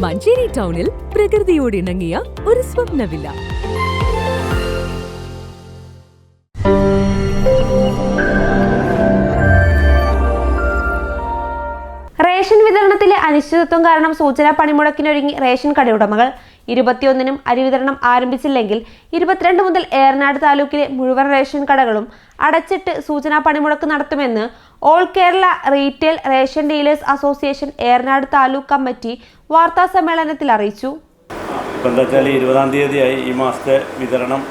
മഞ്ചേരി ടൗണിൽ പ്രകൃതിയോട് ഇണങ്ങിയ ഒരു സ്വപ്ന വില്ല. റേഷൻ വിതരണത്തിലെ അനിശ്ചിതത്വം കാരണം സൂചനാ പണിമുടക്കിനൊരുങ്ങി റേഷൻ കടയുടമകൾ. 21-നും അരി വിതരണം ആരംഭിച്ചില്ലെങ്കിൽ 22 മുതൽ ഏറനാട് താലൂക്കിലെ മുഴുവൻ റേഷൻ കടകളും അടച്ചിട്ട് സൂചനാ പണിമുടക്ക് നടത്തുമെന്ന് all Kerala retail ration dealers association Eranad taluk committee വാർത്താ സമ്മേളനത്തിൽ അറിയിച്ചു. 20-ാം തീയതിയായി ഈ മാസത്തെ വിതരണം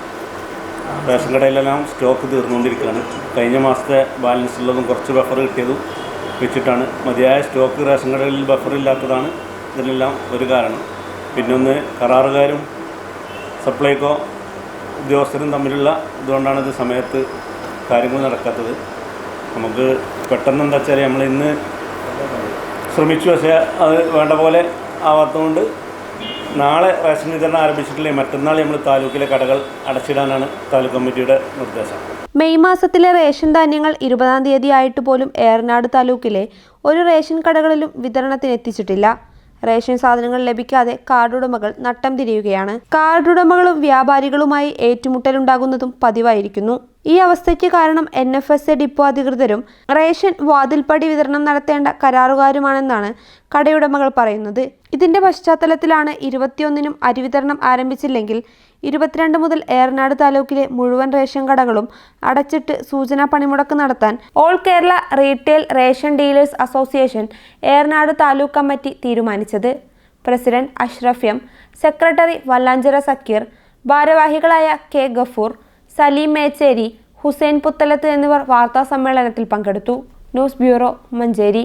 റേഷൻ കടയിലെല്ലാം സ്റ്റോക്ക് തീർന്നുകൊണ്ടിരിക്കുകയാണ്. കഴിഞ്ഞ മാസത്തെ ബാലൻസ് ഉള്ളതും കുറച്ച് ബഫർ കിട്ടിയതും വെച്ചിട്ടാണ് മതിയായ സ്റ്റോക്ക് റേഷൻ കടകളിൽ ബഫർ ഇല്ലാത്തതാണ് ഇതിനെല്ലാം ഒരു കാരണം. പിന്നൊന്ന് കരാറുകാരും സപ്ലൈകോ ഉദ്യോഗസ്ഥരും തമ്മിലുള്ള ഇതുകൊണ്ടാണ് ഇത് സമയത്ത് കാര്യങ്ങൾ നടക്കാത്തത്. നമുക്ക് പെട്ടെന്ന് എന്താ വെച്ചാൽ നമ്മൾ ഇന്ന് ശ്രമിച്ചു, പക്ഷേ അത് വേണ്ട പോലെ ആവാത്തതുകൊണ്ട് നാളെ റേഷൻ വിതരണം ആരംഭിച്ചിട്ടില്ലേ മറ്റന്നാൾ നമ്മൾ താലൂക്കിലെ കടകൾ അടച്ചിടാനാണ് താലൂക്ക് കമ്മിറ്റിയുടെ നിർദ്ദേശം. മെയ് മാസത്തിലെ റേഷൻ ധാന്യങ്ങൾ 20-ാം തീയതി ആയിട്ട് പോലും ഏറനാട് താലൂക്കിലെ ഒരു റേഷൻ കടകളിലും വിതരണത്തിന് എത്തിച്ചിട്ടില്ല. റേഷൻ സാധനങ്ങൾ ലഭിക്കാതെ കാർഡുടമകൾ നട്ടം തിരിയുകയാണ്. കാർഡുടമകളും വ്യാപാരികളുമായി ഏറ്റുമുട്ടലുണ്ടാകുന്നതും പതിവായിരിക്കുന്നു. ഈ അവസ്ഥയ്ക്ക് കാരണം NFSA ഡിപ്പോ അധികൃതരും റേഷൻ വാതിൽപ്പടി വിതരണം നടത്തേണ്ട കരാറുകാരുമാണെന്നാണ് കടയുടമകൾ പറയുന്നത്. ഇതിന്റെ പശ്ചാത്തലത്തിലാണ് 21-നും അരി വിതരണം ആരംഭിച്ചില്ലെങ്കിൽ 22 മുതൽ ഏറനാട് താലൂക്കിലെ മുഴുവൻ റേഷൻ കടകളും അടച്ചിട്ട് സൂചനാ പണിമുടക്ക് നടത്താൻ all Kerala retail ration dealers association Eranad taluk committee തീരുമാനിച്ചത്. President Ashraf M, secretary Vallanchira Zakir, ഭാരവാഹികളായ K ഗഫൂർ, സലീം മേച്ചേരി, ഹുസൈൻ പുത്തലത്ത് എന്നിവർ വാർത്താ സമ്മേളനത്തിൽ പങ്കെടുത്തു. News bureau, Manjeri.